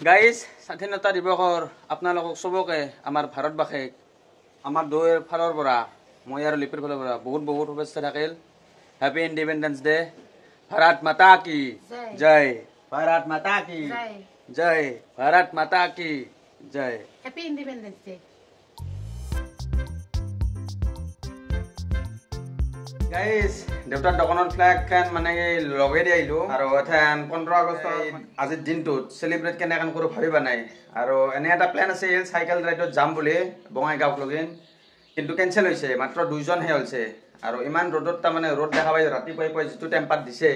Guys স্বাধীনতা দিৱসৰ আপোনালোকক চবকে আমাৰ ভাৰতবাসীক আমাৰ দুয়োৰ ফালৰ পৰা মই আৰু লিপিৰ ফালৰ পৰা বহুত বহুত শুভেচ্ছা থাকিল। Happy independence day. Bharat Mata কি জয়। ভাৰত মাতা কি জয়। ভাৰত মাতা কি জয়। Happy independence day. গাইজ দেউতাৰ দোকানৰ ফ্লেগখন মানে লগাই দি আহিলোঁ আৰু এথেন 15 আগষ্ট আজিৰ দিনটোত চেলিব্ৰেট কেনেকৈ কৰোঁ ভাবিবা নাই। আৰু এনে এটা প্লেন আছিল চাইকেল ৰাইডত যাম বুলি বঙাইগাঁৱক লগিন, কিন্তু কেঞ্চেল হৈছে। মাত্ৰ 2জনহে হৈছে আৰু ইমান ৰ'দত তাৰমানে ৰ'দ দেখা পাই ৰাতিপুৱাই যিটো টেম্পাৰ দিছে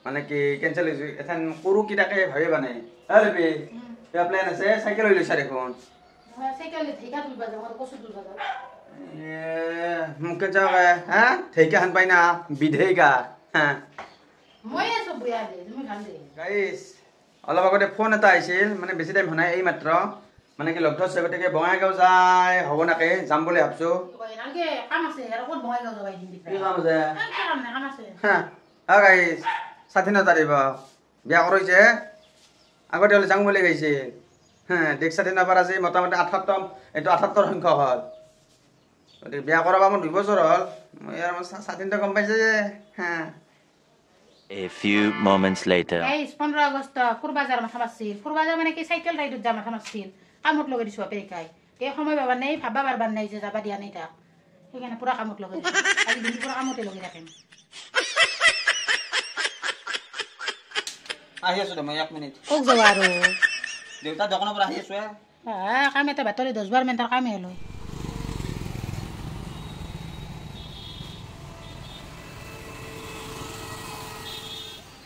মানে কি কেঞ্চেল হৈছে। এথেন কৰোঁ কি তাকে ভাবিবা নাই। লিপি কিবা প্লেন আছে? চাইকেল হৈ লৈছা দেখোন। মুখে যাওক হা ঠেকা হান পাই না বিধেকা হা। গাইজ অলপ আগতে ফোন এটা আহিছিল, মানে বেছি টাইম হোৱা নাই, এই মাত্ৰ মানে কি লগ ধৰছে। গতিকে বঙাইগাঁও যাই হ'ব নাকে যাম বুলি ভাবছো। গাইজ স্বাধীনতা দিৱস বিয়া কৰিছে আগতে হ'লে যাওঁ বুলি গাইছিল। দেশ স্বাধীনতাৰ আজি মোটামুটি 78 সংখ্যক হ'ল। গতিকে বিয়া কৰাব মোৰ 2 বছৰ হ'ল। মই আৰু স্বাধীনতা গম পাইছে যে হা। A few moments later. 15 August ফুৰবা যাৰ মাথা মাৰছিল। ফুৰবা যা মানে কি চাইকেল ৰাইডত যা মাথা মাৰছিল। কামত লগাই দিছো আপেকাই। এই সময় বাবা নাই, ভাবা বাৰবাৰ নাই যে যাবা দিয়া নাই তাক। সেইকাৰণে পুৰা কামত লগাই দিছো। আজি দিন পুৰা কামতে লগাই থাকিম। আহি আছো দে মই 1 মিনিট। কক যাবা আৰু দেউতাৰ দোকানৰ পৰা আহি আছো। কাম এটা বাতৰি 10-12 মিনিটৰ কামে হলো।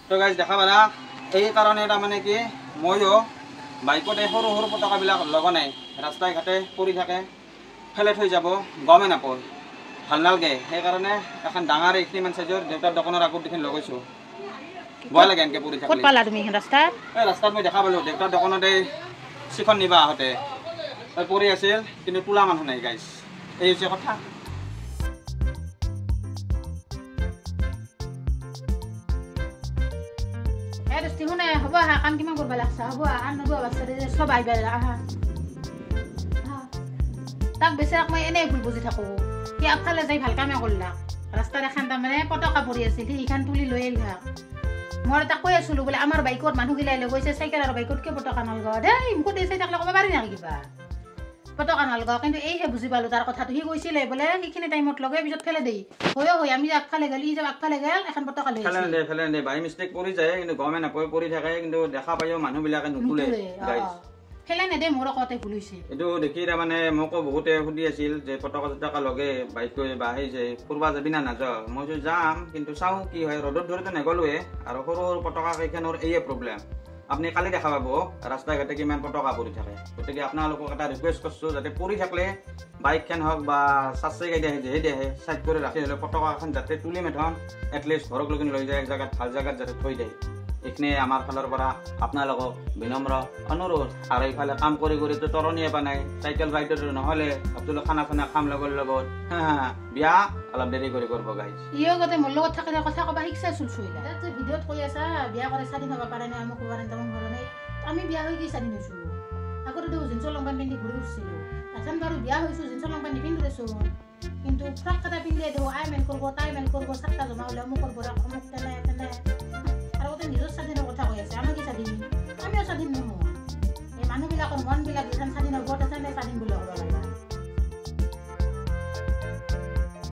তো গাইজ দেখা পালা, এই কাৰণে তাৰমানে কি ময়ো বাইকত এই সৰু সৰু পতাকাবিলাক লগা নাই। ৰাস্তাই ঘাটে পৰি থাকে, ফেলে থৈ যাব গমে নাপায়, ভাল নালাগে। সেইকাৰণে এখন ডাঙৰ এইখিনিমান চাইজৰ দেউতাৰ দোকানৰ আগত দেখি লগাইছোঁ। ভয় লাগে এনেকৈ পৰি থাকে। ক'ত পালা তুমি এইখন ৰাস্তা? এই ৰাস্তাত মই দেখা পালোঁ দেউতাৰ দোকানতে চিখন নিবা আহোঁতে পৰি আছিল, কিন্তু তোলা মানুহ নাই। গাইজ এই হৈছে কথা। হ'ব আহা, কাম কিমান কৰিব লাগছে। হ'ব আহা নব বাচ্চাৰে চব আহিবা আহা। তাক বেচেৰাক মই এনেই ভুল বুজি থাকো। সি আগফালে যাই ভাল কামে কৰিলা। ৰাস্তাত এখন তাৰমানে পতকা পৰি আছিল, সেইখন তুলি লৈ আহিলা। মই তাক কৈ আছিলো বোলে আমাৰ বাইকত মানুহগিলাই লৈ গৈছে, চাইকেল আৰু বাইকত কিয় পতকা নলগাও দেই। মুখত এই চাই থাকলে ক'ব পাৰি নেকি কিবা পতকা নলগাও। কিন্তু এইহে বুজি পালো তাৰ কথাটো। সি কৈছিলে বোলে সেইখিনি টাইমত লগাই পিছত ফেলে দেই হৈ আমি আগফালে গেলি সি আগফালে গেল এখন পতকা লৈ ফেলে বাই মিষ্টেক পৰি যায়, কিন্তু গমে নাপায় পৰি থাকে। কিন্তু দেখা পাইও মানুহবিলাকে নুতুলে। ফেলে নেদে, মোৰ কতে ভুল হৈছে। এইটো দেখি তাৰমানে মোকো বহুতে সুধি আছিল যে পতকা চতকা লগে বাইক বা সেই যে ফুৰবা যাবি না নাযাওঁ। মই যাম, কিন্তু চাওঁ কি হয়। ৰ'দত ধৰিতো নেগলোৱে। আৰু সৰু সৰু পতকা কেইখনৰ এইয়ে প্ৰব্লেম। আপুনি কালি দেখা পাব ৰাস্তা ঘাটে কিমান পতকা পৰি থাকে। গতিকে আপোনালোকক এটা ৰিকুৱেষ্ট কৰিছোঁ, যাতে পৰি থাকিলে বাইকখন হওক বা চাচি গাড়ী আহে যেহে দিয়ে চাইড কৰি ৰাখি হ'লে পতকাখন যাতে তুলি মেথন এটলিষ্ট ঘৰক লগিন লৈ যায় এক জেগাত, ভাল জেগাত যাতে থৈ দিয়ে। এইখিনি আমাৰ ফালৰ পৰা আপোনালোকক বিনম্ৰ অনুৰোধ। আৰু এইফালে কাম কৰি কৰিতো তৰণিয়ে পা নাই। চাইকেল ৰাইডত নহ'লে আপোনালোক খানা চানা খাম লগৰ লগত বিয়া অলপ দেৰি কৰি কৰিব। গাইজ ইও গোটেই মোৰ লগত থাকিলে কথা ক'বা শিকছা চুলচুইলা। যে ভিডিঅ'ত কৈ আছা বিয়া কৰে স্বাধীন হ'ব পাৰে নাই, আমাক পাৰে তামোক ঘৰ নাই। আমি বিয়া হৈ কি স্বাধীন হৈছোঁ? আগতেতো জিন্সৰ লং পেণ্ট পিন্ধি ঘূৰি উঠিছিলোঁ। এখন বাৰু বিয়া হৈছোঁ জিন্সৰ লং পেণ্ট নিপিন্ধি দেছোঁ, কিন্তু ফ্ৰক এটা পিন্ধিলে দেখোঁ আই মেন কৰিব তাই মেন কৰিব চাকটা জমা হ'লে অমুকৰ পৰা অমুক তেনে তেনে। আৰু গোটেই নিজৰ স্বাধীনৰ কথা কৈ আছে। আমাৰ কি স্বাধীন? আমিও স্বাধীন নহয়। এই মানুহবিলাকৰ মনবিলাক যেন স্বাধীন হ'ব তেনে স্বাধীন বুলি হ'ব লাগে।